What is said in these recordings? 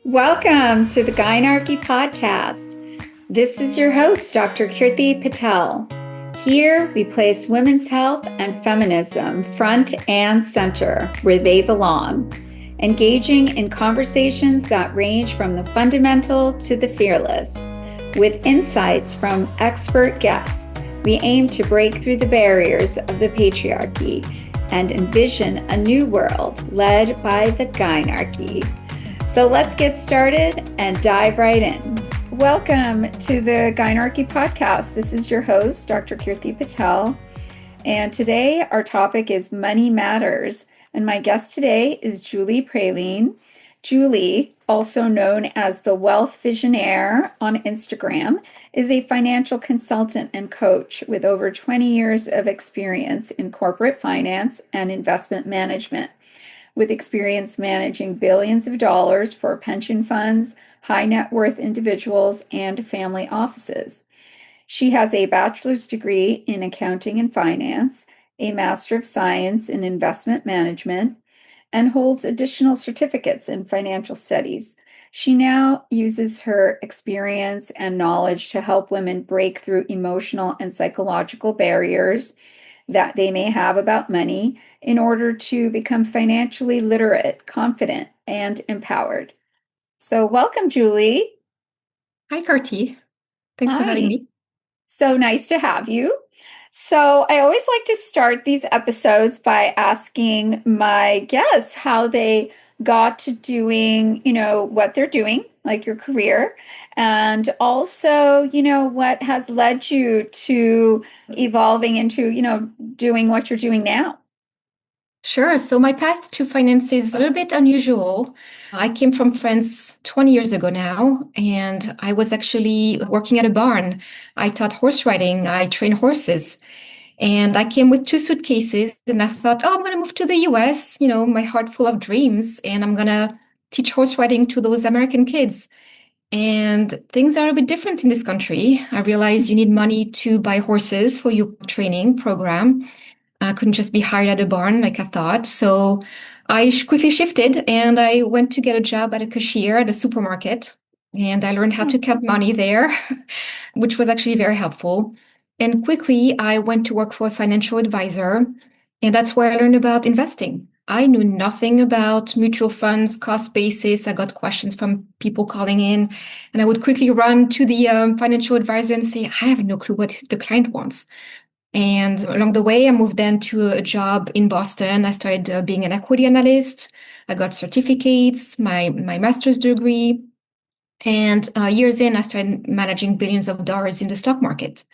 Welcome to the Gynarchy Podcast. This is your host, Dr. Kirti Patel. Here we place women's health and feminism front and center where they belong, engaging in conversations that range from the fundamental to the fearless. With insights from expert guests, we aim to break through the barriers of the patriarchy and envision a new world led by the Gynarchy. So let's get started and dive right in. Welcome to the Gynarchy Podcast. This is your host, Dr. Kirti Patel. And today our topic is Money Matters. And my guest today is Julie Praline. Julie, also known as the Wealth Visionaire on Instagram, is a financial consultant and coach with over 20 years of experience in corporate finance and investment management, with experience managing billions of dollars for pension funds, high net worth individuals, and family offices. She has a bachelor's degree in accounting and finance, a master of science in investment management, and holds additional certificates in financial studies. She now uses her experience and knowledge to help women break through emotional and psychological barriers that they may have about money in order to become financially literate, confident, and empowered. So welcome, Julie. Hi, Carty. Thanks for having Hi. me. So nice to have you. So I always like to start these episodes by asking my guests how they got to doing, what they're doing, like your career, and also, what has led you to evolving into, doing what you're doing now. Sure. So my path to finance is a little bit unusual. I came from France 20 years ago now, and I was actually working at a barn. I taught horse riding. I train horses. And I came with two suitcases, and I thought, oh, I'm going to move to the US, my heart full of dreams, and I'm going to teach horse riding to those American kids. And things are a bit different in this country. I realized you need money to buy horses for your training program. I couldn't just be hired at a barn like I thought. So I quickly shifted and I went to get a job at a cashier at a supermarket. And I learned how to count money there, which was actually very helpful. And quickly, I went to work for a financial advisor. And that's where I learned about investing. I knew nothing about mutual funds, cost basis. I got questions from people calling in, and I would quickly run to the financial advisor and say, I have no clue what the client wants. And along the way, I moved then to a job in Boston. I started being an equity analyst. I got certificates, my master's degree. And years in, I started managing billions of dollars in the stock market.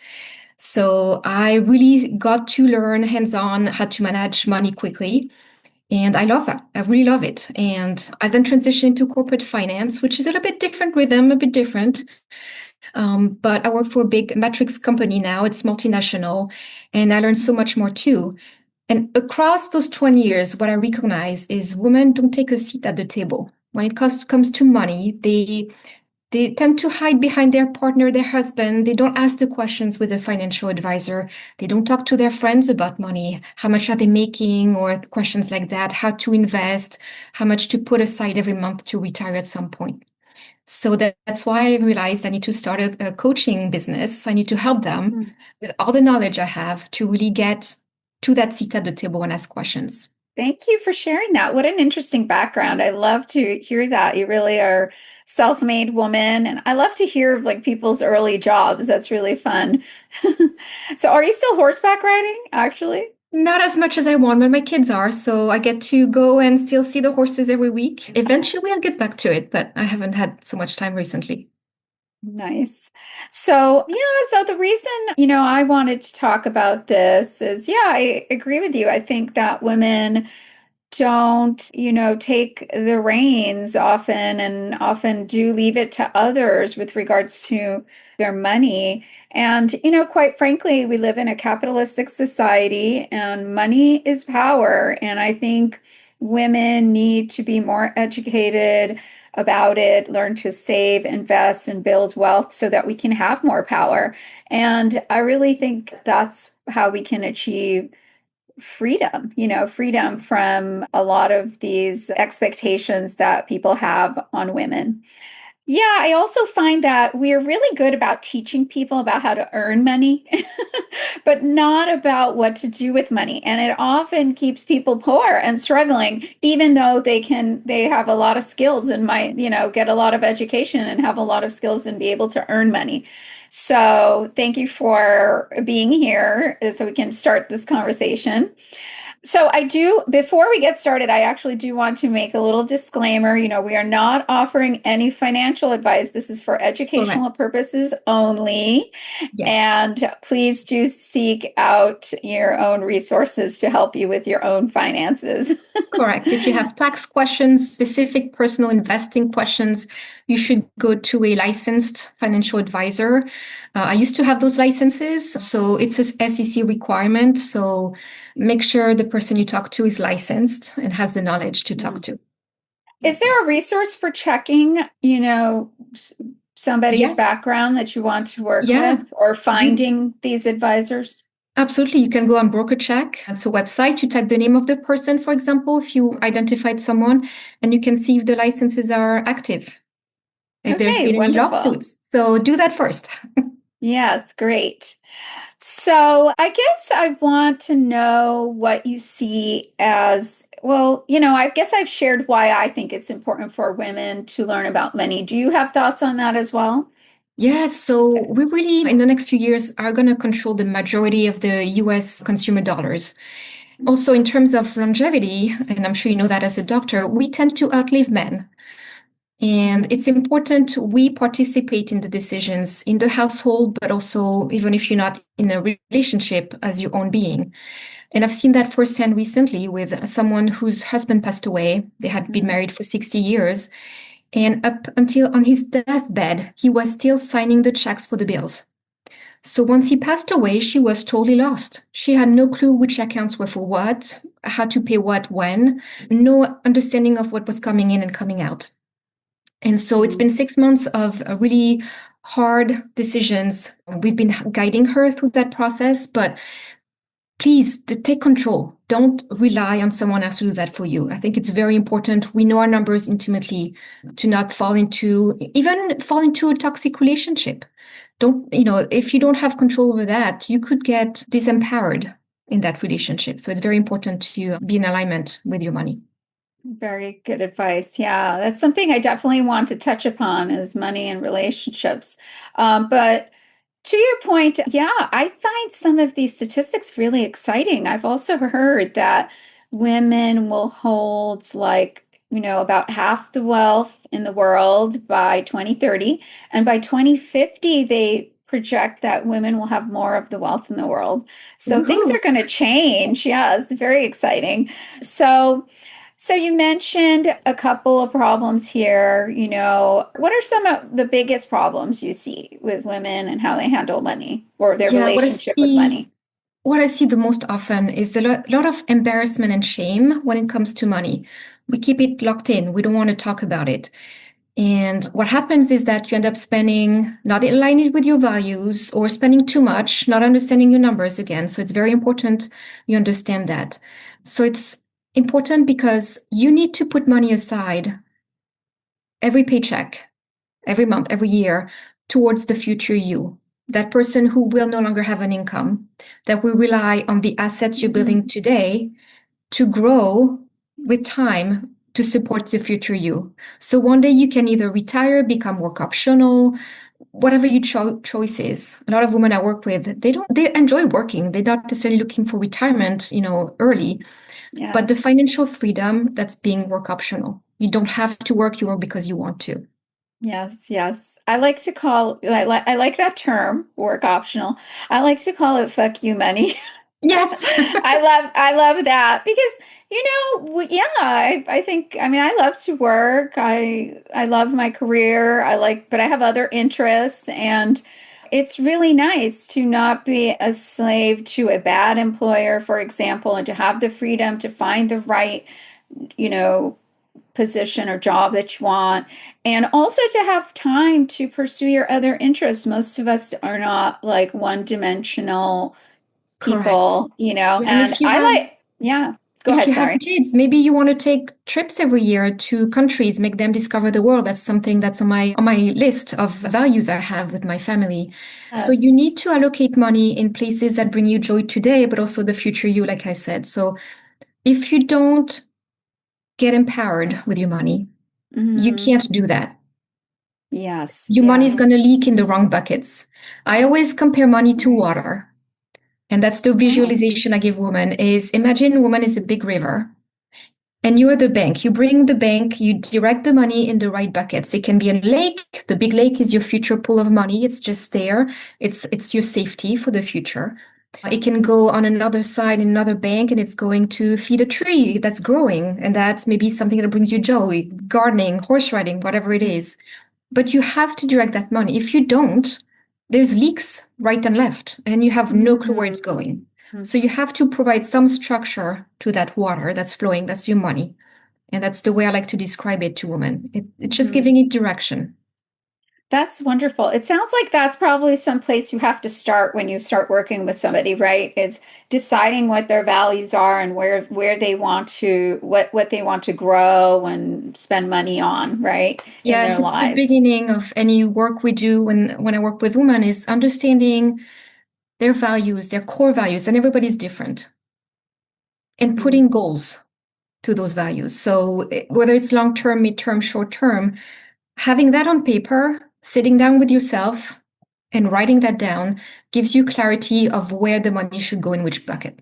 So I really got to learn hands-on how to manage money quickly. And I love that. I really love it. And I then transitioned to corporate finance, which is a little bit different rhythm, a bit different. But I work for a big metrics company now. It's multinational, and I learned so much more too. And across those 20 years, what I recognize is women don't take a seat at the table. When it comes to money, they tend to hide behind their partner, their husband. They don't ask the questions with a financial advisor. They don't talk to their friends about money. How much are they making? Or questions like that. How to invest, how much to put aside every month to retire at some point. So that's why I realized I need to start a coaching business. I need to help them with all the knowledge I have to really get to that seat at the table and ask questions. Thank you for sharing that. What an interesting background. I love to hear that. You really are self-made woman, and I love to hear of like people's early jobs. That's really fun. So are you still horseback riding, actually? Not as much as I want, but my kids are, so I get to go and still see the horses every week. Eventually, I'll get back to it, but I haven't had so much time recently. Nice. So, so the reason, I wanted to talk about this is, I agree with you. I think that women don't, take the reins often and often do leave it to others with regards to their money. And, quite frankly, we live in a capitalistic society and money is power. And I think women need to be more educated about it, learn to save, invest, and build wealth so that we can have more power. And I really think that's how we can achieve freedom, freedom from a lot of these expectations that people have on women. Yeah, I also find that we're really good about teaching people about how to earn money, but not about what to do with money. And it often keeps people poor and struggling, even though they have a lot of skills and might, get a lot of education and have a lot of skills and be able to earn money. So thank you for being here so we can start this conversation. So before we get started, I actually do want to make a little disclaimer. We are not offering any financial advice. This is for educational Correct. purposes only. Yes. And please do seek out your own resources to help you with your own finances. Correct. If you have tax questions, specific personal investing questions, you should go to a licensed financial advisor. I used to have those licenses, so it's a SEC requirement. So make sure the person you talk to is licensed and has the knowledge to talk to. Is there a resource for checking, somebody's Yes. background that you want to work Yeah. with or You finding these advisors? absolutely. You can go on Broker Check. It's a website. You type the name of the person, for example, if you identified someone, and you can see if the licenses are active, if there's Okay, been any wonderful. lawsuits. So do that first. Yes, great. So I guess I want to know what you see as, well, I guess I've shared why I think it's important for women to learn about money. Do you have thoughts on that as well? Yes, so we really, in the next few years, are going to control the majority of the US consumer dollars. Also, in terms of longevity, and I'm sure you know that as a doctor, we tend to outlive men. And Mhm. it's important we participate in the decisions in the household, but also even if you're not in a relationship as your own being. And I've seen that firsthand recently with someone whose husband passed away. They had been Mhm. married for 60 years. And up until on his deathbed, he was still signing the checks for the bills. So once he passed away, she was totally lost. She had no clue which accounts were for what, how to pay what when, no understanding of what was coming in and coming out. And so it's been 6 months of really hard decisions. We've been guiding her through that process, but please take control. Don't rely on someone else to do that for you. I think it's very important. We know our numbers intimately to not fall into a toxic relationship. Don't, if you don't have control over that, you could get disempowered in that relationship. So it's very important to be in alignment with your money. Very good advice. Yeah, that's something I definitely want to touch upon is money and relationships. But to your point, yeah, I find some of these statistics really exciting. I've also heard that women will hold about half the wealth in the world by 2030. And by 2050, they project that women will have more of the wealth in the world. So things Woohoo! are going to change. Yeah, it's very exciting. So, so you mentioned a couple of problems here. What are some of the biggest problems you see with women and how they handle money or their Yeah, relationship with money? what I see the most often is a lot of embarrassment and shame when it comes to money. We keep it locked in. We don't want to talk about it. And what happens is that you end up spending not in line with your values or spending too much, not understanding your numbers again. So it's very important you understand that. So it's important because you need to put money aside every paycheck, every month, every year towards the future you. That person who will no longer have an income, that will rely on the assets you're building Mhm. today to grow with time to support the future you. So one day you can either retire, become work optional, whatever your choice is. A lot of women I work with, they enjoy working. They're not necessarily looking for retirement, early, but the Yes. financial freedom that's being work optional. You don't have to work, you work because you want to. Yes, yes. I like that term, work optional. I like to call it fuck you money. Yes. I love that because yeah, I think I mean I love to work. I love my career. But I have other interests and it's really nice to not be a slave to a bad employer, for example, and to have the freedom to find the right, you know, position or job that you want, and also to have time to pursue your other interests. Most of us are not like one dimensional Correct. people, you know, Yeah, and and I like, yeah, go if ahead, you have sorry. kids, maybe you want to take trips every year to countries, make them discover the world. That's something that's on my list of values I have with my family. So you Yes. need to allocate money in places that bring you joy today, but also the future you, like I said. So if you don't get empowered with your money, you Hmm. can't do that. Yes, Your money is yes. going to leak in the wrong buckets. I always compare money to Right. water. And that's the Oh. visualization I give women is imagine woman is a big river and you're the bank. You bring the bank, you direct the money in the right buckets. It can be a lake. The big lake is your future pool of money. It's just there. It's your safety for the future. It can go on another side in another bank and it's going to feed a tree that's growing. And that's maybe something that brings you joy, gardening, horse riding, whatever it is. But you have to direct that money. If you don't, there's leaks right and left, and you have no clue where it's Mm-hmm. going. So you have to provide some structure to that water that's flowing. That's your money. And that's the way I like to describe it to women. It's just Mm-hmm. giving it direction. That's wonderful. It sounds like that's probably some place you have to start when you start working with somebody, right? Is deciding what their values are and where they want to what they want to grow and spend money on, right? In their Yes, it's the lives. beginning of any work we do when I work with women is understanding their values, their core values, and everybody's different, and Hmm. putting goals to those values. So whether it's long term, mid term, short term, having that on paper, sitting down with yourself and writing that down gives you clarity of where the money should go in which bucket.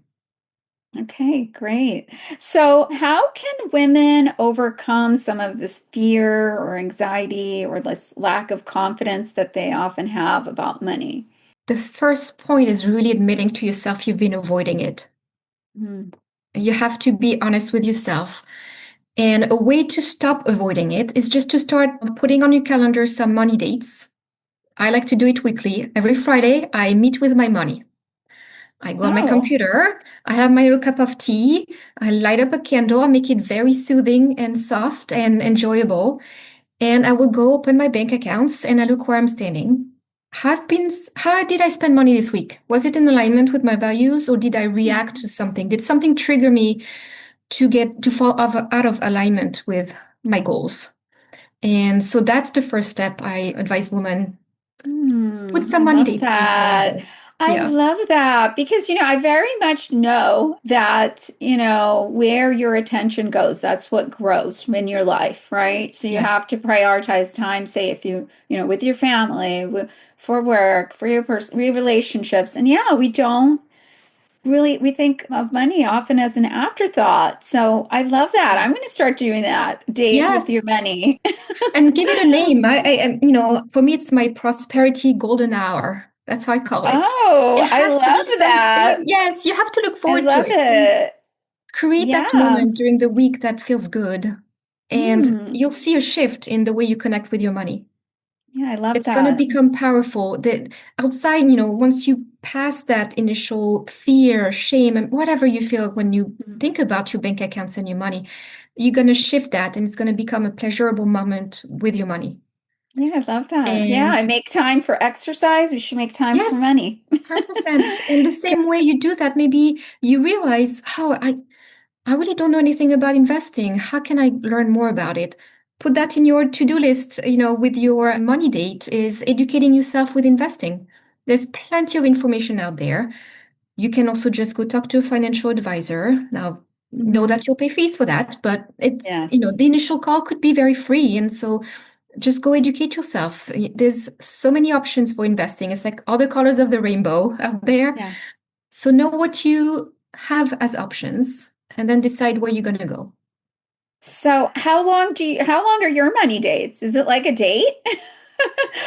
Okay, great. So, how can women overcome some of this fear or anxiety or this lack of confidence that they often have about money? The first point is really admitting to yourself you've been avoiding it. Mm. You have to be honest with yourself. And a way to stop avoiding it is just to start putting on your calendar some money dates. I like to do it weekly. Every Friday, I meet with my money. I go on my Oh, computer, I have my little cup of tea, I light up a candle, I make it very soothing and soft and enjoyable. And I will go open my bank accounts and I look where I'm standing. How did I spend money this week? Was it in alignment with my values or did I react to something? Did something trigger me to fall out of alignment with my goals? And so that's the first step I advise women put some I money love dates on your that. calendar. I Yeah. love that because, I very much know that, where your attention goes, that's what grows in your life, right? So you Yeah. have to prioritize time, say if with your family, for work, for your relationships. And yeah, we think of money often as an afterthought. So I love that. I'm going to start doing that. Date with your Yes. money. And give it a name. For me, it's my prosperity golden hour. That's how I call it. Oh, It I has to be love that. something. Yes, you have to look I forward to love it. And it. create that Yeah. moment during the week that feels good. And Mm. you'll see a shift in the way you connect with your money. Yeah, I love It's going to that. become powerful. The outside, once you pass that initial fear, shame, and whatever you feel when you Mm. think about your bank accounts and your money, you're going to shift that and it's going to become a pleasurable moment with your money. Yeah, I love that. Yeah, And I make time for exercise. We should make time for yes, money. 100%. In the same way you do that, maybe you realize, oh, I really don't know anything about investing. How can I learn more about it? Put that in your to-do list, with your money date is educating yourself with investing. There's plenty of information out there. You can also just go talk to a financial advisor. Now, know Hmm. that you'll pay fees for that, but Yes. the initial call could be very free. And so just go educate yourself. There's so many options for investing. It's like all the colors of the rainbow out there. Yeah. So know what you have as options and then decide where you're going to go. So how long are your money dates? Is it like a date?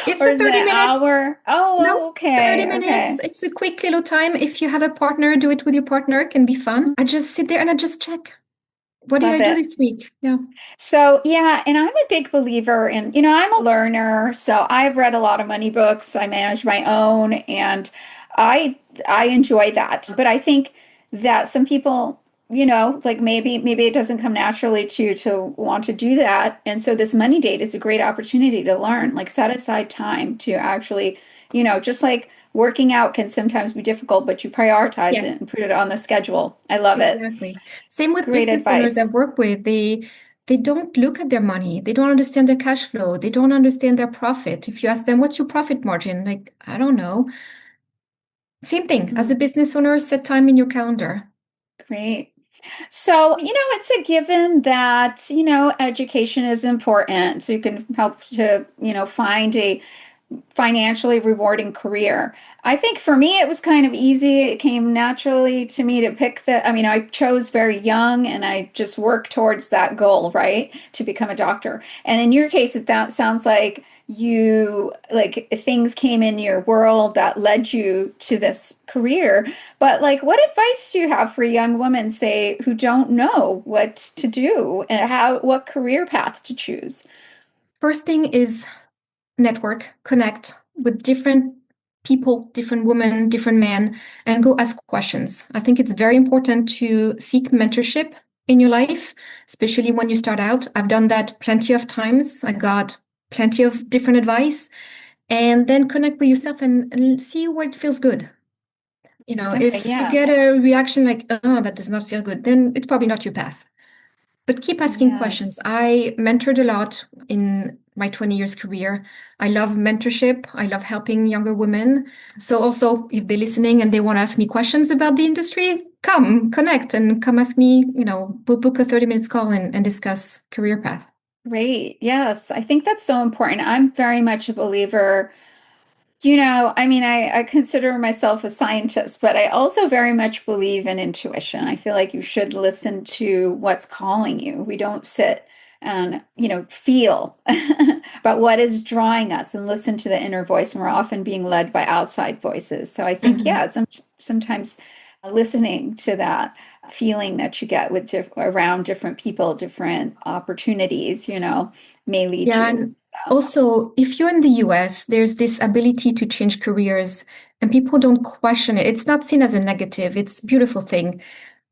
It's Or a is it 30 an minutes. hour? No, Oh, 30 okay. minutes. Okay. It's a quick little time. If you have a partner, do it with your partner. It can be fun. Mhm. I just sit there and I just check. What did I Love do it. this week? Yeah. So, yeah, and I'm a big believer in, I'm a learner, so I've read a lot of money books. I manage my own and I I enjoy that. But I think that some people, like maybe it doesn't come naturally to want to do that. And so this money date is a great opportunity to learn, like set aside time to actually, just like working out can sometimes be difficult, but you prioritize Yeah, it and put it on the schedule. I love it. exactly. Same with Great business owners I've advice. worked with. They don't look at their money. They don't understand their cash flow. They don't understand their profit. If you ask them, what's your profit margin? Like, I don't know. Same thing. As a Mm, business owner, set time in your calendar. great. So, it's a given that, education is important. So you can help to, find a financially rewarding career. I think for me, it was kind of easy. It came naturally to me to pick I chose very young and I just worked towards that goal, right? To become a doctor. And in your case, that sounds like you like things came in your world that led you to this career. But like, what advice do you have for young women, say, who don't know what to do and what career path to choose? First thing is network, connect with different people, different women, different men, and go ask questions. I think it's very important to seek mentorship in your life, especially when you start out. I've done that plenty of times. I got plenty of different advice, and then connect with yourself and see where it feels good. Okay, If you yeah. get a reaction like, oh, that does not feel good, then it's probably not your path. But keep asking questions. Yes. I mentored a lot in my 20 years career. I love mentorship. I love helping younger women. So also, if they're listening and they want to ask me questions about the industry, come connect and come ask me, we'll book a 30 minutes call and discuss career path. Great. Yes, I think that's so important. I'm very much a believer. I consider myself a scientist, but I also very much believe in intuition. I feel like you should listen to what's calling you. We don't sit and, feel, but what is drawing us and listen to the inner voice. And we're often being led by outside voices. So I think, Mhm. yeah, sometimes listening to that feeling that you get with around different people, different opportunities, may lead Yeah, you. and also, if you're in the US, there's this ability to change careers, and people don't question it. It's not seen as a negative, it's a beautiful thing.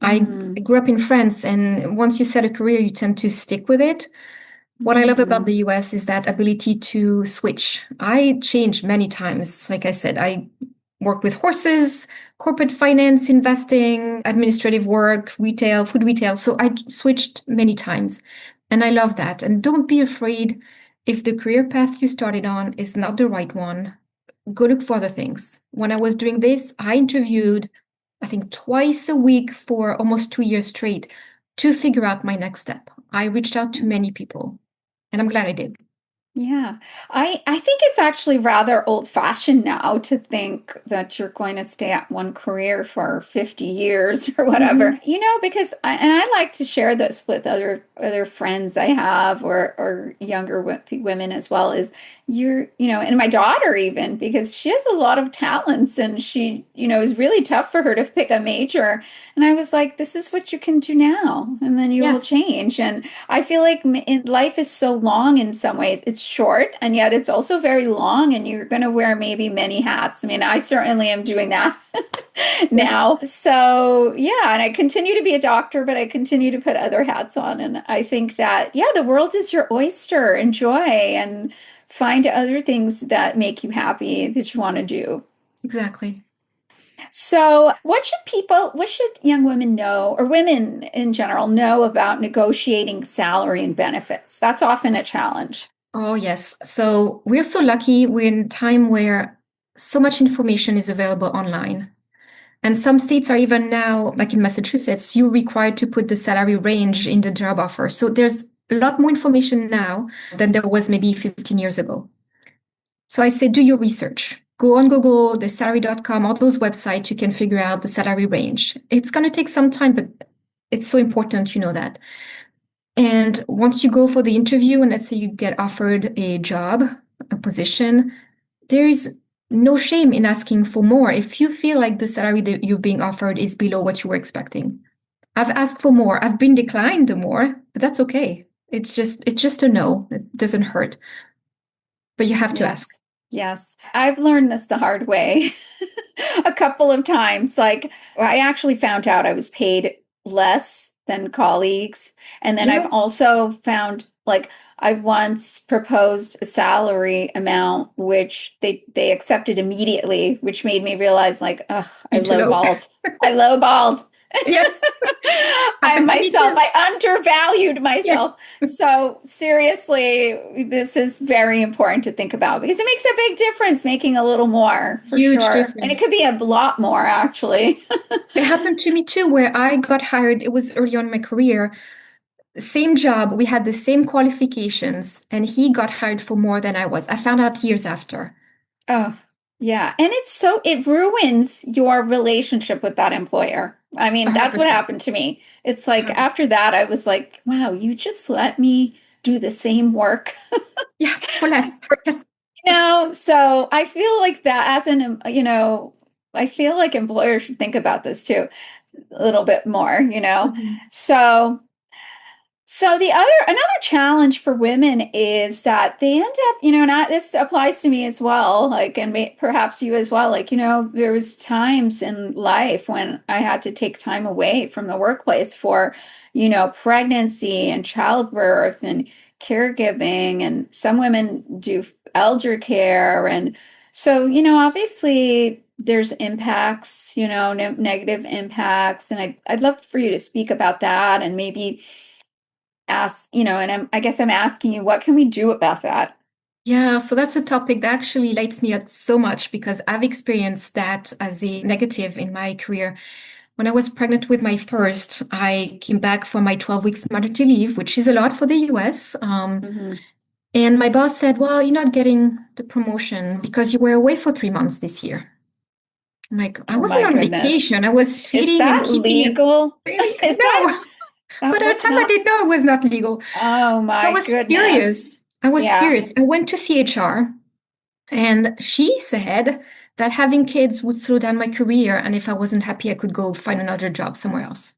I Mm, grew up in France, and once you set a career, you tend to stick with it. What I love about mm. the US is that ability to switch. I changed many times. Like I said, I worked with horses, corporate finance, investing, administrative work, retail, food retail. So I switched many times. And I love that. And don't be afraid if the career path you started on is not the right one. Go look for other things. When I was doing this, I interviewed, I think, twice a week for almost 2 years straight to figure out my next step. I reached out to many people, and I'm glad I did. Yeah, I think it's actually rather old-fashioned now to think that you're going to stay at one career for 50 years or whatever. Mhm. Because I like to share this with other friends I have or younger women as well, is and my daughter even, because she has a lot of talents and she, is really tough for her to pick a major. And I was like, this is what you can do now, and then you will Yes, change. And I feel like life is so long in some ways. It's short, and yet it's also very long, and you're going to wear maybe many hats. I mean, I certainly am doing that yes, now. So, yeah, and I continue to be a doctor, but I continue to put other hats on. And I think that, yeah, the world is your oyster. Enjoy and find other things that make you happy that you want to do. exactly. So, what should young women know, or women in general know about negotiating salary and benefits? That's often a challenge. Oh, yes. So we're so lucky. We're in a time where so much information is available online. And some states are even now, like in Massachusetts, you're required to put the salary range in the job offer. So there's a lot more information now than there was maybe 15 years ago. So I say, do your research. Go on Google, the salary.com, all those websites, you can figure out the salary range. It's going to take some time, but it's so important you know that. And once you go for the interview, and let's say you get offered a job, a position, there is no shame in asking for more if you feel like the salary that you're being offered is below what you were expecting. I've asked for more. I've been declined the more, but that's okay. It's just a no. It doesn't hurt, but you have to Yes. ask. Yes. I've learned this the hard way a couple of times. Like, I actually found out I was paid less than colleagues. And then I've Yes. also found like I once proposed a salary amount which they accepted immediately, which made me realize like, ugh, I Be too low. lowballed. I lowballed. Yes, I happened to me myself, too. I undervalued Yes, myself. So seriously, this is very important to think about because it makes a big difference making a little more for huge sure. And it difference. could be a lot more actually. It happened to me too, where I got hired. It was early on in my career. Same job, we had the same qualifications, and he got hired for more than I was. I found out years after. Oh, yeah. And it ruins your relationship with that employer. I mean, that's what 100%. happened to me. It's like 100%. after that, I was like, wow, you just let me do the same work. Yes, for less. Yes. So I feel like that I feel like employers should think about this too a little bit more. Mhm. So another challenge for women is that they end up, and this applies to me as well, like, and perhaps you as well, like, there was times in life when I had to take time away from the workplace for, pregnancy and childbirth and caregiving, and some women do elder care, and so, obviously there's impacts, negative impacts, and I'd love for you to speak about that and maybe ask, and I guess I'm asking you, what can we do about that? Yeah, so that's a topic that actually lights me up so much because I've experienced that as a negative in my career. When I was pregnant with my first, I came back for my 12 weeks maternity leave, which is a lot for the US. Hmm. And my boss said, well, you're not getting the promotion because you were away for 3 months this year. I'm like, I Oh my wasn't on goodness. vacation. I was Is feeding and that keeping a legal? baby. Is that, No, but that at the was time I not, didn't know it was not legal. oh I my was goodness. furious. I was Yeah. furious. I went to CHR and she said that having kids would slow down my career. And if I wasn't happy, I could go find another job somewhere else.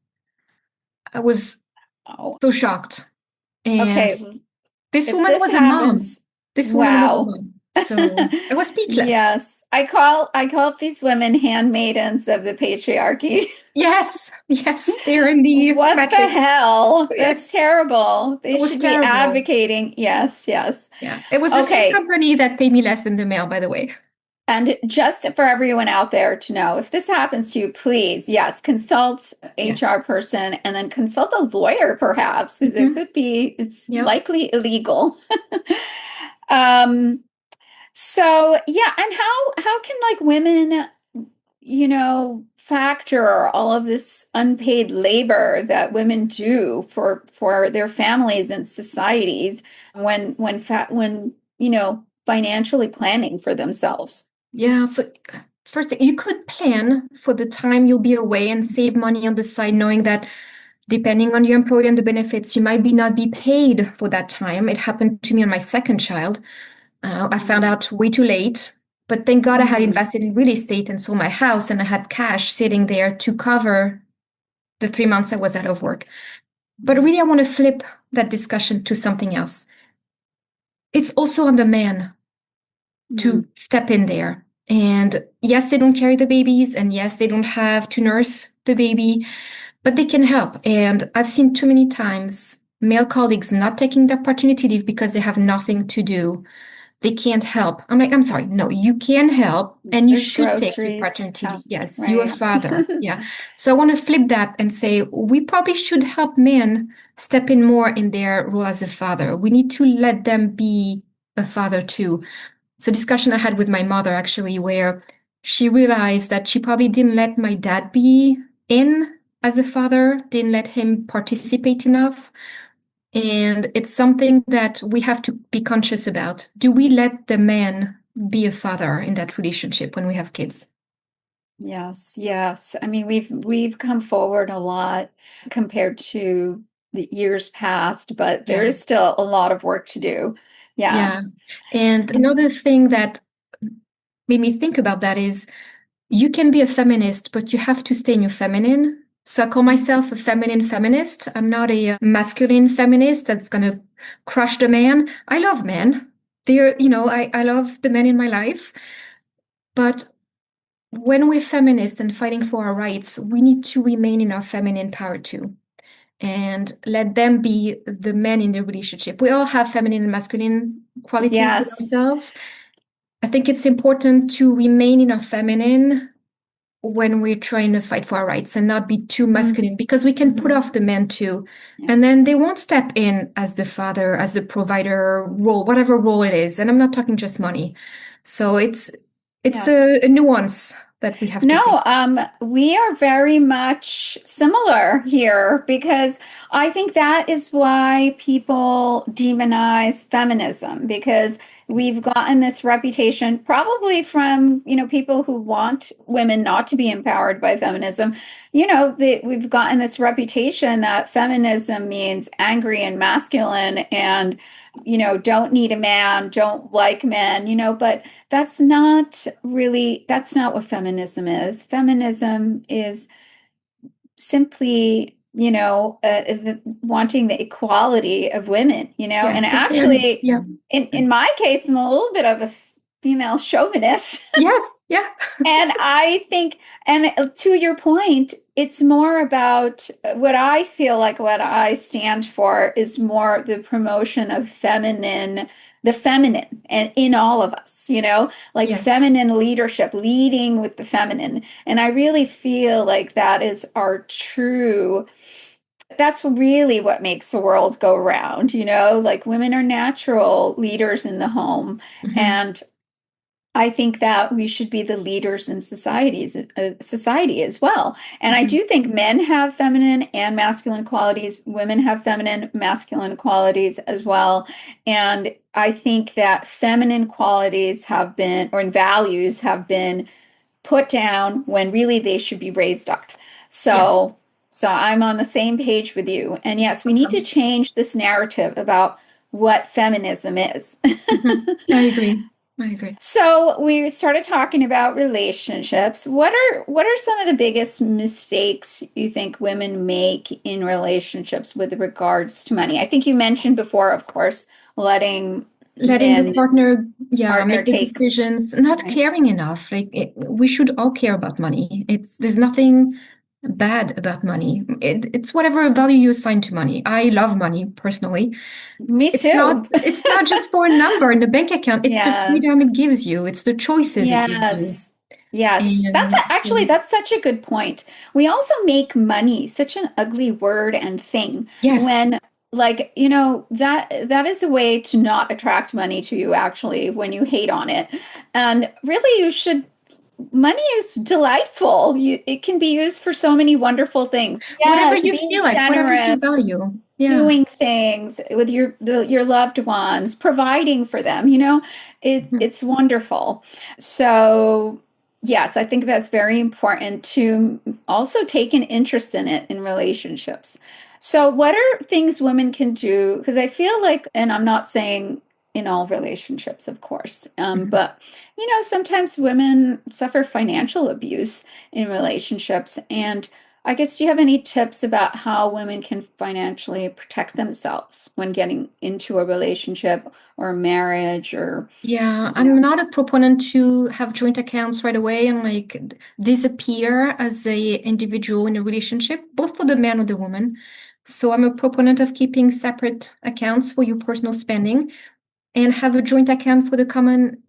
I was Oh, so shocked. And okay. this If woman this was a mom. happens, This woman was a wow. mom. So I was speechless. Yes. I call these women handmaidens of the patriarchy. Yes, yes, they're in the What the matrix. hell? Yes, That's terrible. They it was should be terrible. advocating. Yes, yes. Yeah, it was the same Okay. company that paid me less in the mail, by the way. And just for everyone out there to know, if this happens to you, please, yes, consult Yeah. HR person and then consult a lawyer perhaps, because Hmm. it's Yeah. likely illegal. Um, so yeah, and how can like women, factor all of this unpaid labor that women do for their families and societies when financially planning for themselves. Yeah. So first, you could plan for the time you'll be away and save money on the side, knowing that depending on your employer and the benefits, you might be not be paid for that time. It happened to me on my second child. I found Mm. out way too late, but thank God I had Mm. invested in real estate and sold my house, and I had cash sitting there to cover the 3 months I was out of work. But really, I want to flip that discussion to something else. It's also on the man to Mm. step in there. And yes, they don't carry the babies, and yes, they don't have to nurse the baby, but they can help. And I've seen too many times male colleagues not taking their paternity leave because they have nothing to do. They can't help. I'm like, I'm sorry. No, you can help and you There's should take your groceries, paternity leave. tough, Yes, you're a right? father. Yeah. So I want to flip that and say we probably should help men step in more in their role as a father. We need to let them be a father too. It's a discussion I had with my mother actually, where she realized that she probably didn't let my dad be in as a father, didn't let him participate enough. And it's something that we have to be conscious about. Do we let the man be a father in that relationship when we have kids? Yes, yes. I mean, we've come forward a lot compared to the years past, but there Yeah. is still a lot of work to do. Yeah. Yeah. And another thing that made me think about that is you can be a feminist, but you have to stay in your feminine. So I call myself a feminine feminist. I'm not a masculine feminist that's going to crush the man. I love men. I love the men in my life. But when we're feminists and fighting for our rights, we need to remain in our feminine power too. and let them be the men in the relationship. We all have feminine and masculine qualities in Yes. ourselves. I think it's important to remain in our feminine when we're trying to fight for our rights and not be too masculine, because we can put off the men too. And then Yes. they won't step in as the father, as the provider role, whatever role it is. And I'm not talking just money. So it's Yes. a nuance that we have to think. No, we are very much similar here because I think that is why people demonize feminism because we've gotten this reputation probably from, people who want women not to be empowered by feminism. We've gotten this reputation that feminism means angry and masculine and, don't need a man, don't like men, but that's not what feminism is. Feminism is simply, wanting the equality of women, Yes, and the fairness. actually, Yeah. in my case, I'm a little bit of a female chauvinist. Yes. Yeah. And I think, and to your point, it's more about what I feel like what I stand for is more the promotion of the feminine and in all of us, like Yes. feminine leadership, leading with the feminine. And I really feel like that's really what makes the world go round, like women are natural leaders in the home. Hmm. And I think that we should be the leaders in society as well. And I Hmm. do think men have feminine and masculine qualities. Women have feminine, masculine qualities as well. And I think that feminine qualities have been, or values have been put down when really they should be raised up. Yes. So I'm on the same page with you. And yes, we need to Awesome. change this narrative about what feminism is. Hmm. I agree. I agree. So we started talking about relationships. What are some of the biggest mistakes you think women make in relationships with regards to money? I think you mentioned before, of course, letting Letting the men partner, yeah, partner make the take, decisions, not right? caring enough. We should all care about money. There's nothing bad about money. It's whatever value you assign to money. I love money personally. Me too. It's not just for a number in the bank account. It's the freedom Yes. it gives you. It's the choices it gives you. Yes. Yes. And Actually, that's such a good point. We also make money such an ugly word and thing yes, when like, that is a way to not attract money to you actually when you hate on it. And really money is delightful. It can be used for so many wonderful things. whatever Yes, you being feel like, whatever is your generous, value. Yeah. doing things with your loved ones, providing for them, Mhm. it's wonderful. So, yes, I think that's very important to also take an interest in it in relationships. So, what are things women can do? Because I feel like, and I'm not saying in all relationships, of course, Mhm. but sometimes women suffer financial abuse in relationships. And I guess, do you have any tips about how women can financially protect themselves when getting into a relationship or a marriage or, Yeah, you I'm know, not a proponent to have joint accounts right away and disappear as a individual in a relationship, both for the man or the woman. So I'm a proponent of keeping separate accounts for your personal spending and have a joint account for the common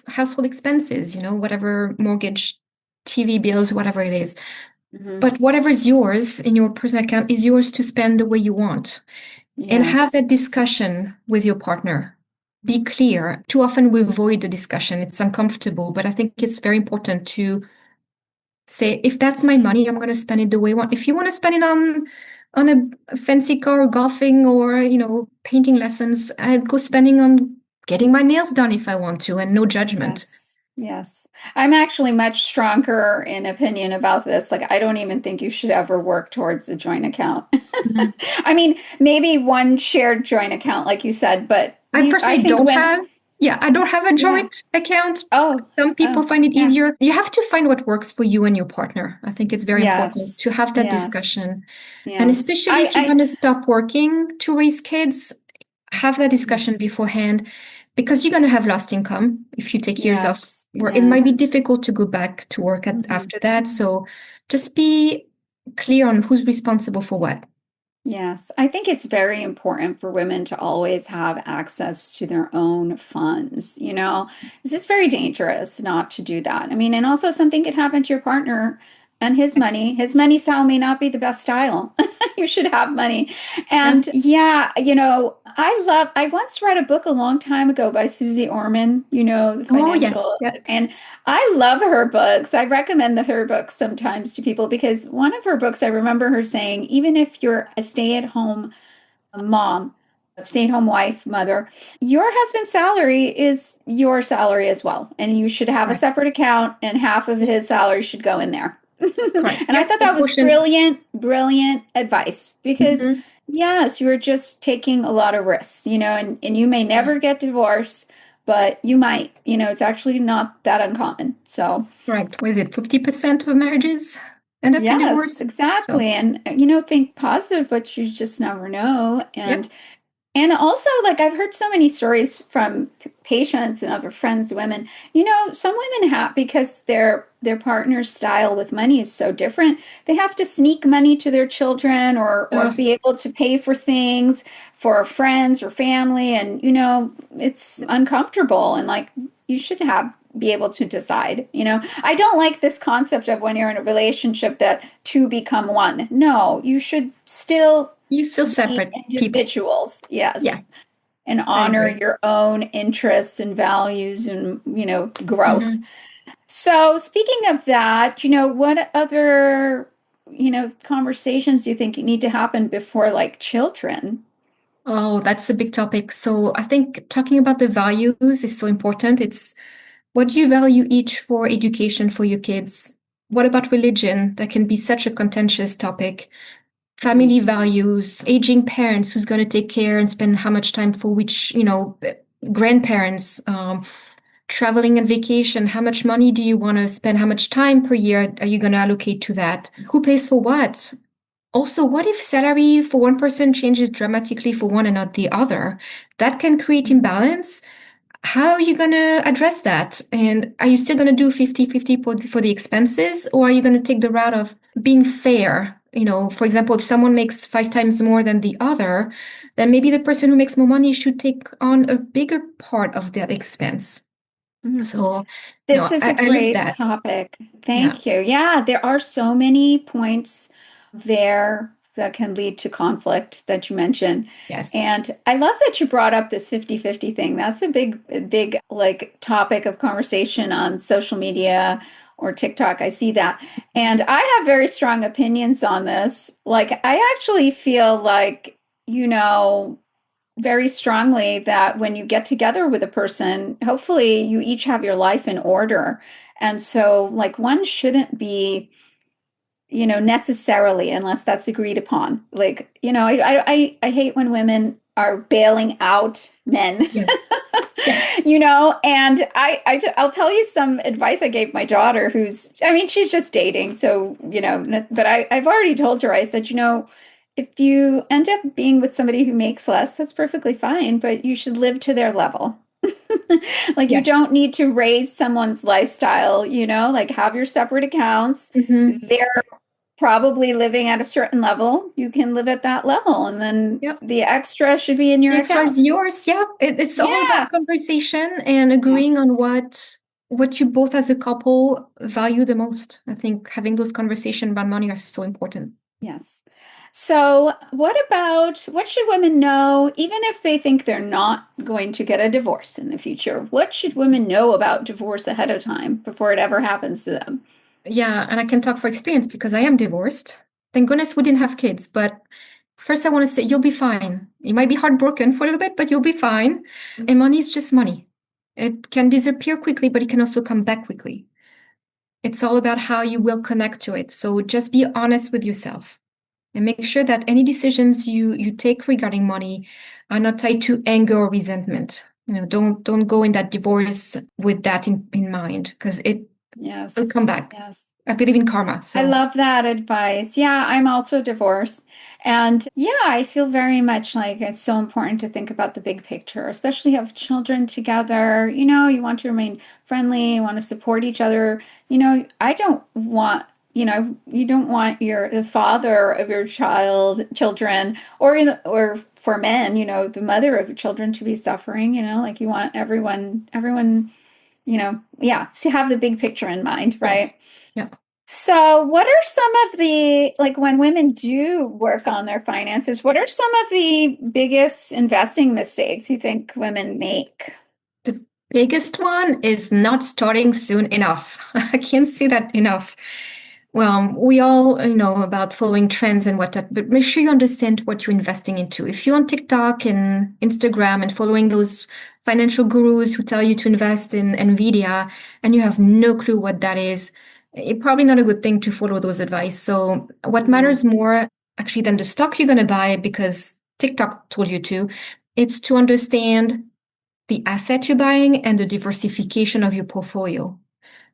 household expenses, whatever mortgage, TV bills, whatever it is. Mhm. But whatever is yours in your personal account is yours to spend the way you want. And have that Yes. discussion with your partner. Be clear. Too often we avoid the discussion. It's uncomfortable, but I think it's very important to say, if that's my money, I'm going to spend it the way I want. If you want to spend it on a fancy car, or golfing, or painting lessons, I'd go spending on getting my nails done if I want to, and no judgment. Yes. Yes. I'm actually much stronger in opinion about this. Like, I don't even think you should ever work towards a joint account. Mhm. I mean, maybe one shared joint account, like you said, but I I personally think don't women, have, yeah, I don't have a yeah. joint account. Oh, Some people oh, find it yeah. easier. You have to find what works for you and your partner. I think it's very important to Yes. have that Yes. discussion. And Yes. especially if you're going to stop working to raise kids, have that Mhm. discussion beforehand because you're going to have lost income if you take years off Yes. where it might be Yes. difficult to go back to work Mhm. after that. So just be clear on who's responsible for what. Yes, I think it's very important for women to always have access to their own funds. This is very dangerous not to do that. I mean, and also something could happen to your partner and his Yes. money. His money style may not be the best style. You should have money. Yeah. And yeah, I once read a book a long time ago by Susie Orman, the Oh, yeah. financial, Yeah. and I love her books. I recommend her books sometimes to people because one of her books, I remember her saying, even if you're a stay-at-home mom, a stay-at-home wife, mother, your husband's salary is your salary as well. And you should have a Right. separate account, and half of his salary should go in there. Right. And I Yeah. thought A that was portion. brilliant, brilliant advice because, Hmm. yes, you are just taking a lot of risks, and you may Yeah. never get divorced, but you might, it's actually not that uncommon. So, Right. What is it? 50% of marriages end up in yes, divorce. So, exactly. And, think positive, but you just never know. yep. And also, like, I've heard so many stories from patients and other friends, women. Some women have, because their partner's style with money is so different, they have to sneak money to their children or Uh, be able to pay for things for friends or family. And, it's uncomfortable. And like, you should be able to decide. I don't like this concept of when you're in a relationship that two become one. No, you should still you still be separate people. individuals, Yeah, yes, and I honor agree. your own interests and values and, growth. Hmm. So, speaking of that, what other, conversations do you think need to happen before like children? Oh, that's a big topic. So I think talking about the values is so important. It's what do you value each for education for your kids? What about religion? That can be such a contentious topic. Mhm. Family values, aging parents, who's going to take care and spend how much time for which, grandparents, traveling and vacation, how much money do you want to spend? How much time per year are you going to allocate to that? Who pays for what? Also, what if salary for one person changes dramatically for one and not the other? That can create imbalance. How are you going to address that? And are you still going to do 50-50 for the expenses, or are you going to take the route of being fair? For example, if someone makes 5 times more than the other, then maybe the person who makes more money should take on a bigger part of that expense. Mhm. So, This is a I love great that. topic. Yeah. Thank you. Yeah, there are so many points there that can lead to conflict that you mentioned. Yes. And I love that you brought up this 50-50 thing. That's a big like topic of conversation on social media or TikTok. I see that. And I have very strong opinions on this. Like, I actually feel like, very strongly that when you get together with a person, hopefully you each have your life in order. And so, like, one shouldn't be, necessarily, unless that's agreed upon. Like, I hate when women are bailing out men. Yes. Yes. And I'll tell you some advice I gave my daughter, who's, I mean, she's just dating. So, but I've already told her, I said, if you end up being with somebody who makes less, that's perfectly fine, but you should live to their level. Like, you Yes. don't need to raise someone's lifestyle, like, have your separate accounts. Hmm. They're probably living at a certain level. You can live at that level, and then Yep. the extra should be in The your extra account. is yours. Yeah. It's all Yeah. about conversation and agreeing Yes. on what you both as a couple value the most. I think having those conversations about money are so important. Yes. So, what should women know, even if they think they're not going to get a divorce in the future? What should women know about divorce ahead of time before it ever happens to them? Yeah, and I can talk for experience because I am divorced. Thank goodness we didn't have kids, but first I want to say you'll be fine. You might be heartbroken for a little bit, but you'll be fine. And money is just money. It can disappear quickly, but it can also come back quickly. It's all about how you will connect to it. So just be honest with yourself and make sure that any decisions you take regarding money are not tied to anger or resentment. Don't go in that divorce with that in mind because it will Yes. come back. Yes. I believe in karma. I So love that advice. Yeah, I'm also divorced. And yeah, I feel very much like it's so important to think about the big picture, especially have children together. You want to remain friendly, you want to support each other. I don't want you don't want the father of your children, or for men, the mother of your children to be suffering, like you want everyone, yeah, to have the big picture in mind, Yes. right? Yeah. So, what are some of like when women do work on their finances, what are some of the biggest investing mistakes you think women make? The biggest one is not starting soon enough. I can't say that enough. Well, we all know about following trends and whatnot, but make sure you understand what you're investing into. If you're on TikTok and Instagram and following those financial gurus who tell you to invest in Nvidia and you have no clue what that is, it's probably not a good thing to follow those advice. So what Mhm. matters more actually than the stock you're going to buy because TikTok told you to, it's to understand the asset you're buying and the diversification of your portfolio.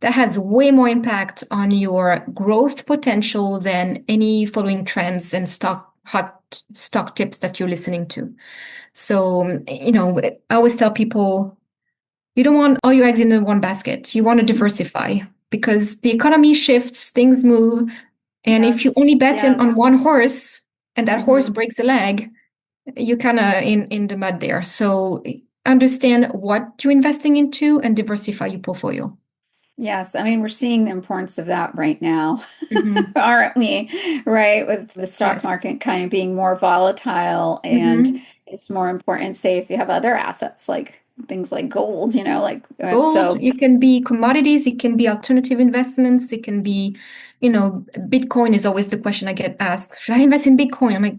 That has way more impact on your growth potential than any following trends and hot stock tips that you're listening to. So, I always tell people you don't want all your eggs in one basket. You want to diversify because the economy shifts, things move. And if you Yes, only bet on yes. one horse and that horse Hmm. breaks a leg, you're kind of in the mud there. So understand what you're investing into and diversify your portfolio. Yes, I mean, we're seeing the importance of that right now, Hmm. aren't we? Right, with the stock Yes. market kind of being more volatile, and Hmm. it's more important, say, if you have other assets like things like gold, like Gold, so. it can be commodities, it can be alternative investments, it can be, Bitcoin is always the question I get asked. Should I invest in Bitcoin? I'm like,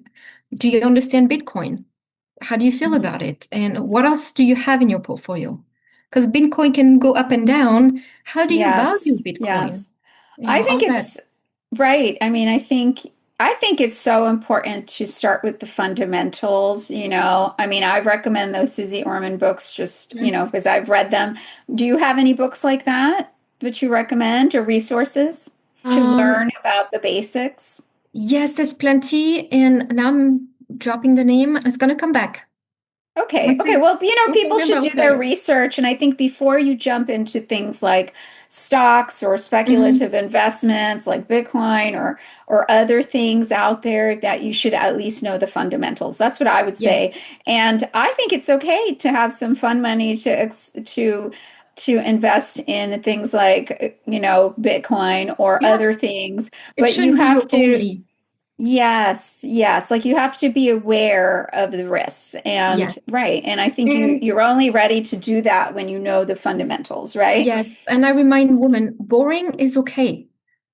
do you understand Bitcoin? How do you feel Mhm. about it? And what else do you have in your portfolio? Because Bitcoin can go up and down. How do you value Yes, Bitcoin? yes. I All think that. it's right. I mean, I think it's so important to start with the fundamentals, I mean, I recommend those Susie Orman books just, because I've read them. Do you have any books like that you recommend or resources to Um, learn about the basics? yes, there's plenty. And now I'm dropping the name. It's going to come back. Okay. Once Okay. I Well, once I people remember, should I'll do tell their you. research. And I think before you jump into things like stocks or Hmm. speculative investments like Bitcoin or other things out there, that you should at least know the fundamentals. That's what I would Yes. say. And I think it's okay to have some fun money to invest in things like, Bitcoin or Yeah, other things, it but you shouldn't be have your to. only. Yes, yes. Like you have to be aware of the risks Yes. and right. And I think And you're only ready to do that when you know the fundamentals, right? yes, and I remind women, boring is okay.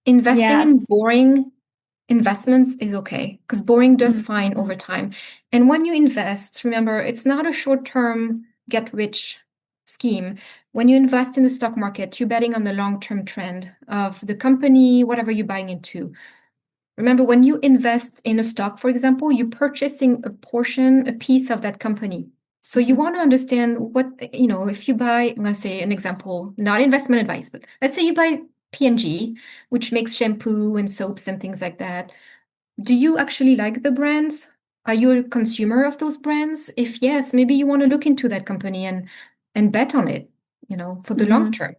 Investing in Yes. boring investments is okay because boring does fine Mhm. over time. And when you invest, remember, it's not a short-term get rich scheme. When you invest in the stock market, you're betting on the long-term trend of the company, whatever you're buying into. Remember, when you invest in a stock, for example, you're purchasing a piece of that company. So you Mhm. want to understand what, if you buy, I'm going to say an example, not investment advice, but let's say you buy P&G, which makes shampoo and soaps and things like that. Do you actually like the brands? Are you a consumer of those brands? If yes, maybe you want to look into that company and bet on it, for the long Mhm. term.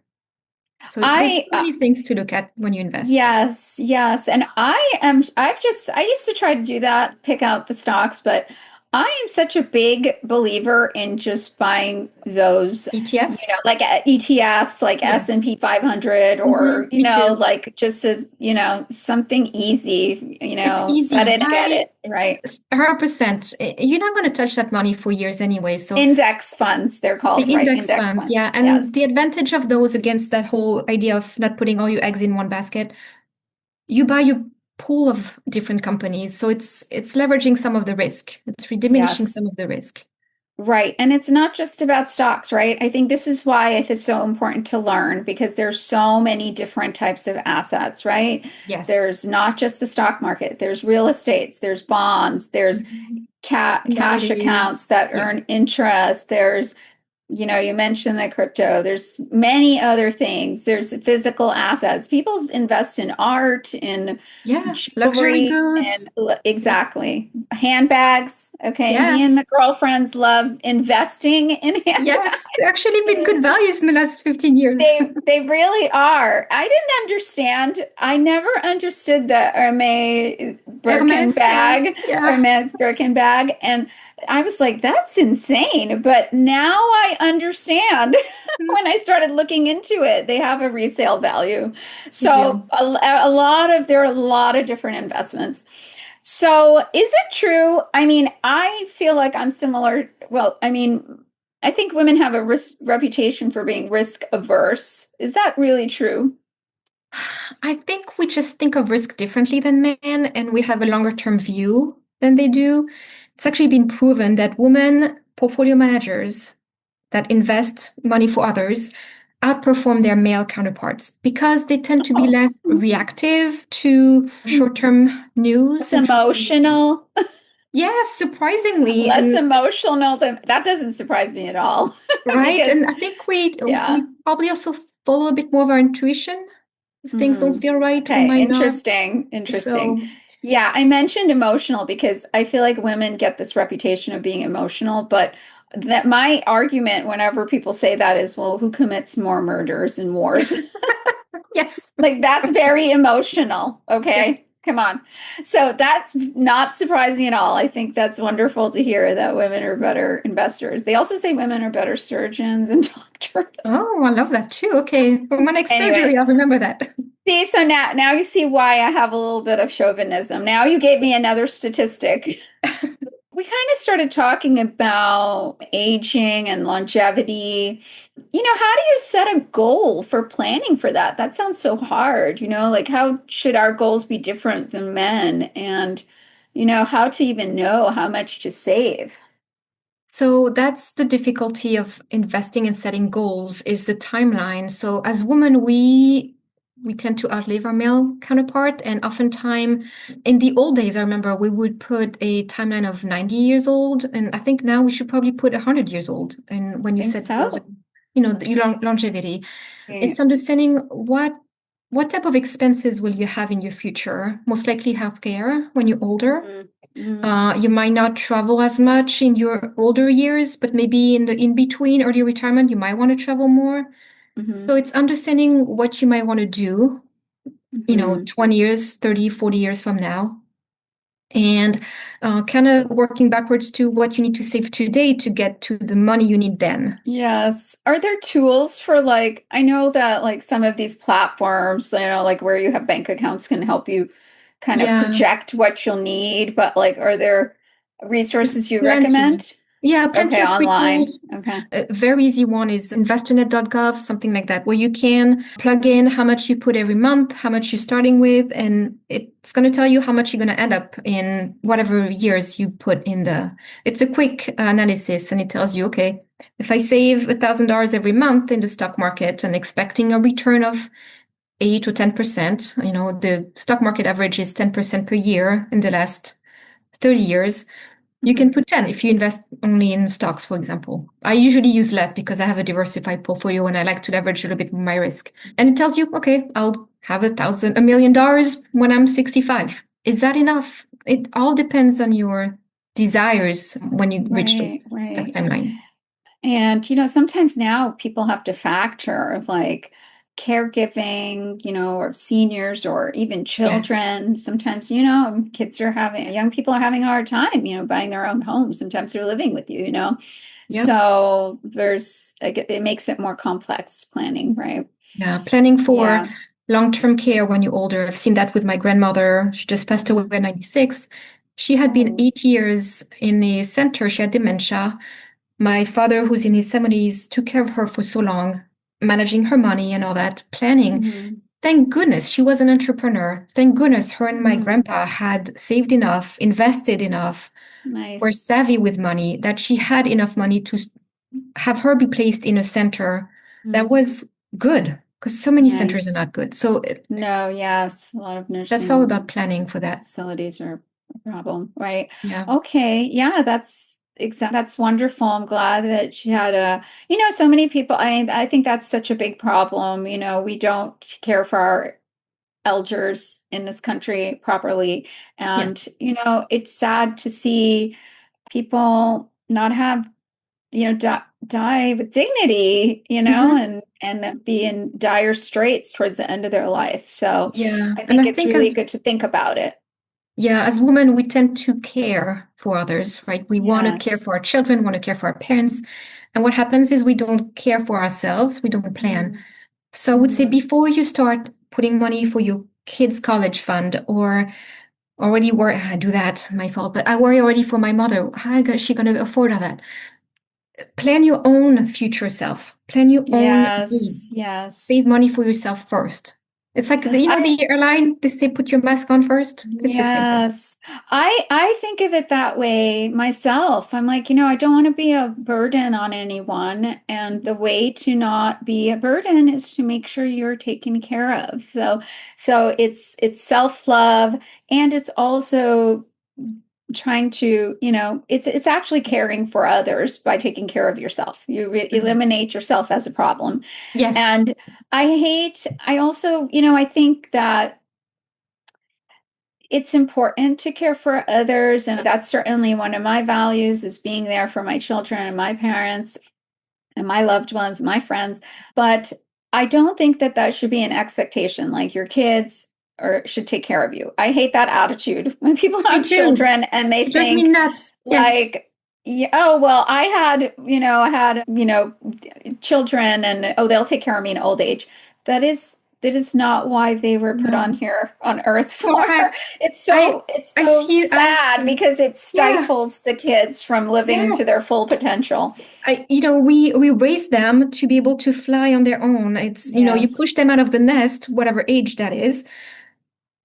So there's so I many things to look at when you invest. Yes, yes. And I used to try to do that, pick out the stocks, but I am such a big believer in just buying those, ETFs? like ETFs, like Yeah. S&P 500, or, Me too. like just as, something easy, It's set easy. it and get Buy it, right? 100%. You're not going to touch that money for years anyway. So Index funds, they're the called, right? index Index funds, funds. yeah. And the Yes. advantage of those against that whole idea of not putting all your eggs in one basket, you buy your pool of different companies. So it's leveraging some of the risk. It's diminishing Yes. some of the risk. Right. And it's not just about stocks, right? I think this is why it's so important to learn, because there's so many different types of assets, right? Yes. There's not just the stock market, there's real estates, there's bonds, there's Mhm. cash Commodities. accounts that Yes. earn interest, there's You mentioned the crypto. There's many other things. There's physical assets. People invest in art, in Yeah, luxury jewelry, goods. and exactly handbags. Okay, Yeah. me and the girlfriends love investing in Yes, they've handbags. actually been good values in the last 15 years. They really are. I didn't understand. I never understood the Hermes, yes, yeah. Hermes Birkin bag, and I was like, "That's insane." But now I understand. Mhm. When I started looking into it, they have a resale value. They So do. there are a lot of different investments. So is it true? I mean, I feel like I'm similar. Well, I mean, I think women have a reputation for being risk averse. Is that really true? I think we just think of risk differently than men, and we have a longer term view than they do. It's actually been proven that women portfolio managers that invest money for others outperform their male counterparts because they tend to be Oh, less reactive to short-term less news and short-term movement. emotional, Yeah, surprisingly, less and emotional than that doesn't surprise me at all. right, Because and I think we yeah. probably also follow a bit more of our intuition. If things don't Mm. feel right, we Okay, might not. interesting, interesting. So, Yeah, I mentioned emotional because I feel like women get this reputation of being emotional, but that my argument whenever people say that is, well, who commits more murders and wars? yes, Like that's very emotional. yes. Okay. Come on. So that's not surprising at all. I think that's wonderful to hear that women are better investors. They also say women are better surgeons and doctors. Oh, I love that too. Okay, for my next Anyway, surgery, I'll remember that. see, so now you see why I have a little bit of chauvinism. Now you gave me another statistic. We kind of started talking about aging and longevity. How do you set a goal for planning for that? That sounds so hard, like how should our goals be different than men? And, how to even know how much to save. So that's the difficulty of investing and setting goals is the timeline. So as women, we tend to outlive our male counterpart, and oftentimes in the old days, I remember we would put a timeline of 90 years old, and I think now we should probably put 100 years old. And when you Think set goals, so? the longevity, Right. it's understanding what type of expenses will you have in your future? Most likely healthcare when you're older. Mhm. Mhm. You might not travel as much in your older years, but maybe in the in between early retirement, you might want to travel more. So Mhm. it's understanding what you might want to do, Mhm. 20 years, 30, 40 years from now, and kind of working backwards to what you need to save today to get to the money you need then. Yes. Are there tools for like, I know that like some of these platforms, like where you have bank accounts can help you kind of Yeah, project what you'll need, but like, are there resources you plenty. recommend? Yeah, plenty Okay, of free online. tools. Okay. A very easy one is investornet.gov, something like that, where you can plug in how much you put every month, how much you're starting with, and it's going to tell you how much you're going to end up in whatever years you put in the. It's a quick analysis, and it tells you, okay, if I save $1,000 every month in the stock market and expecting a return of 8 to 10%, the stock market average is 10% per year in the last 30 years. You can Mhm. put 10 if you invest only in stocks, for example. I usually use less because I have a diversified portfolio and I like to leverage a little bit my risk. And it tells you, okay, I'll have $1 million when I'm 65. Is that enough? It all depends on your desires when you reach Right, that right. timeline. And, sometimes now people have to factor like caregiving, or seniors or even Yeah. children. Sometimes, young people are having a hard time, buying their own homes. Sometimes they're living with you. Yep. So it makes it more complex planning, right? Yeah. Planning for Yeah. long-term care when you're older. I've seen that with my grandmother. She just passed away Mhm. at 96. She had been Oh. 8 years in a center. She had dementia. My father, who's in his 70s, took care of her for so long, managing her money and all that, planning. Mhm. Thank goodness she was an entrepreneur. Thank goodness her and my Mm. grandpa had saved enough, invested enough, were Nice. savvy with money, that she had enough money to have her be placed in a center that Mm. was good, because so many centers are Nice. not good. So No, yes, a lot of that's all nursing about planning for that. facilities are a problem, right? Yeah. Okay, yeah, exactly. That's wonderful. I'm glad that she had so many people. I think that's such a big problem. We don't care for our elders in this country properly. Yes. And, it's sad to see people not have, die with dignity, Hmm. and be in dire straits towards the end of their life. So Yeah. I And think I it's think really good to think about it. as women, we tend to care for others, right? We want to care for Yes. our children, want to care for our parents. And what happens is we don't care for ourselves, we don't plan. So I would say Mm-hmm. before you start putting money for your kids' college fund or already worry, I do that, my fault, but I worry already for my mother. How is she going to afford all that? Plan your own future self, plan your own need, Yes, save yes. money for yourself first. It's like, I the airline, they say put your mask on first. It's the same thing. Yes. I think of it that way myself. I'm like, I don't want to be a burden on anyone, and the way to not be a burden is to make sure you're taken care of. So it's self-love, and it's also trying to, it's actually caring for others by taking care of yourself. You Mhm. eliminate yourself as a problem. Yes. And I also, I think that it's important to care for others, and that's certainly one of my values, is being there for my children and my parents and my loved ones, my friends. But I don't think that that should be an expectation, like your kids or should take care of you. I hate that attitude when people Me have too. children and they It drives me think nuts. Yes. like, yeah, oh well, I had children, and oh, they'll take care of me in old age. That is not why they were put on No. here on earth for. Correct. It's I so it's I so see it sad also. because it Yeah. stifles the kids from living to Yes. their full potential. We raise them to be able to fly on their own. You push Yes, them out of the nest, whatever age that is.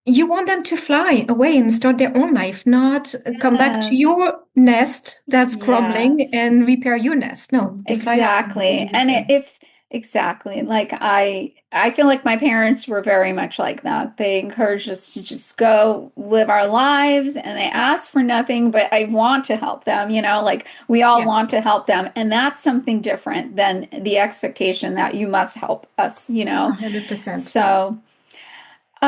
You want them to fly away and start their own life, not come back to yes, your nest that's crumbling yes. and repair your nest. No, they fly out and they Exactly. live And there. if exactly, like I feel like my parents were very much like that. They encouraged us to just go live our lives, and they asked for nothing, but I want to help them, like we all Yeah, want to help them. And that's something different than the expectation that you must help us. 100%. So,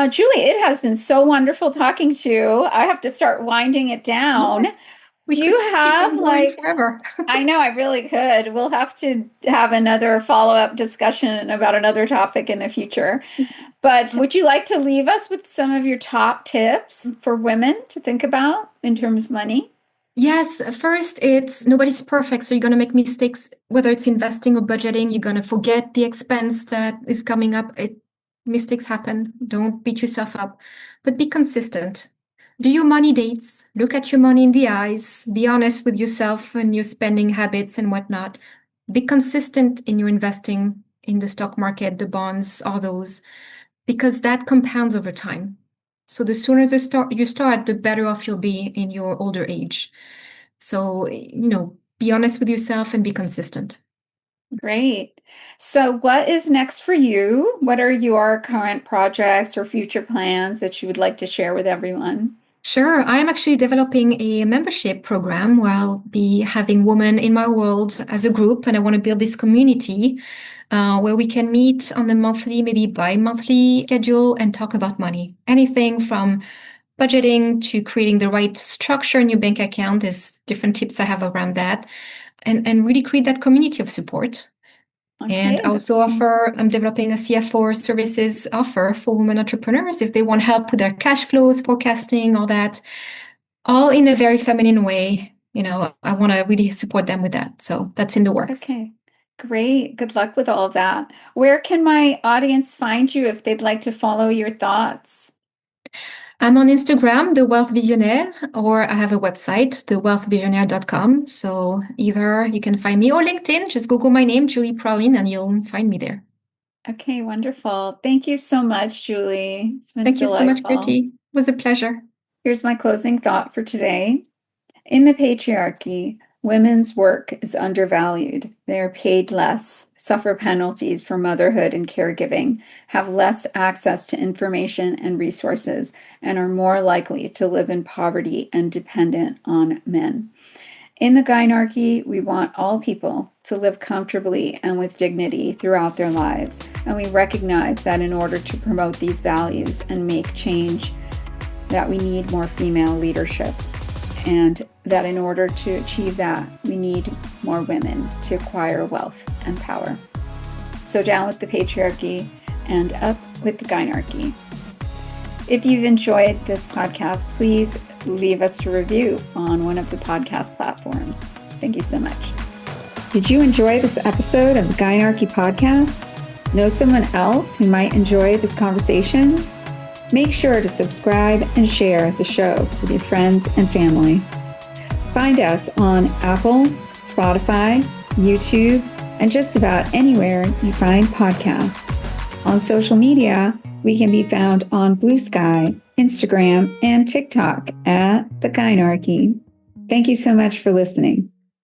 Julie, it has been so wonderful talking to you. I have to start winding it down. Yes, we Do you could keep have on going like forever. I know I really could. We'll have to have another follow-up discussion about another topic in the future. But would you like to leave us with some of your top tips for women to think about in terms of money? Yes, first, it's nobody's perfect. So you're going to make mistakes, whether it's investing or budgeting. You're going to forget the expense that is coming up. Mistakes happen. Don't beat yourself up, but be consistent. Do your money dates. Look at your money in the eyes. Be honest with yourself and your spending habits and whatnot. Be consistent in your investing in the stock market, the bonds, all those, because that compounds over time. So the sooner you start, the better off you'll be in your older age. So, be honest with yourself and be consistent. Great. So what is next for you? What are your current projects or future plans that you would like to share with everyone? Sure, I am actually developing a membership program where I'll be having Women in My World as a group, and I want to build this community where we can meet on a monthly, maybe bi-monthly schedule and talk about money. Anything from budgeting to creating the right structure in your bank account. There's different tips I have around that, and really create that community of support. And I Okay, also I'm developing a CFO services offer for women entrepreneurs if they want help with their cash flows, forecasting, all that, all in a very feminine way. I want to really support them with that. So that's in the works. okay. Great. Good luck with all of that. Where can my audience find you if they'd like to follow your thoughts? I'm on Instagram, The Wealth Visionnaire, or I have a website, thewealthvisionnaire.com. So either you can find me or LinkedIn, just Google my name, Julie Praline, and you'll find me there. Okay, wonderful. Thank you so much, Julie. It's been Thank you so much, delightful. Gertie. It was a pleasure. Here's my closing thought for today. In the patriarchy, women's work is undervalued. They are paid less, suffer penalties for motherhood and caregiving, have less access to information and resources, and are more likely to live in poverty and dependent on men. In the Gynarchy, we want all people to live comfortably and with dignity throughout their lives. And we recognize that in order to promote these values and make change, that we need more female leadership. And that in order to achieve that, we need more women to acquire wealth and power. So down with the patriarchy and up with the Gynarchy. If you've enjoyed this podcast, please leave us a review on one of the podcast platforms. Thank you so much. Did you enjoy this episode of the Gynarchy podcast? Know someone else who might enjoy this conversation? Make sure to subscribe and share the show with your friends and family. Find us on Apple, Spotify, YouTube, and just about anywhere you find podcasts. On social media, we can be found on Blue Sky, Instagram, and TikTok at The Gynarchy. Thank you so much for listening.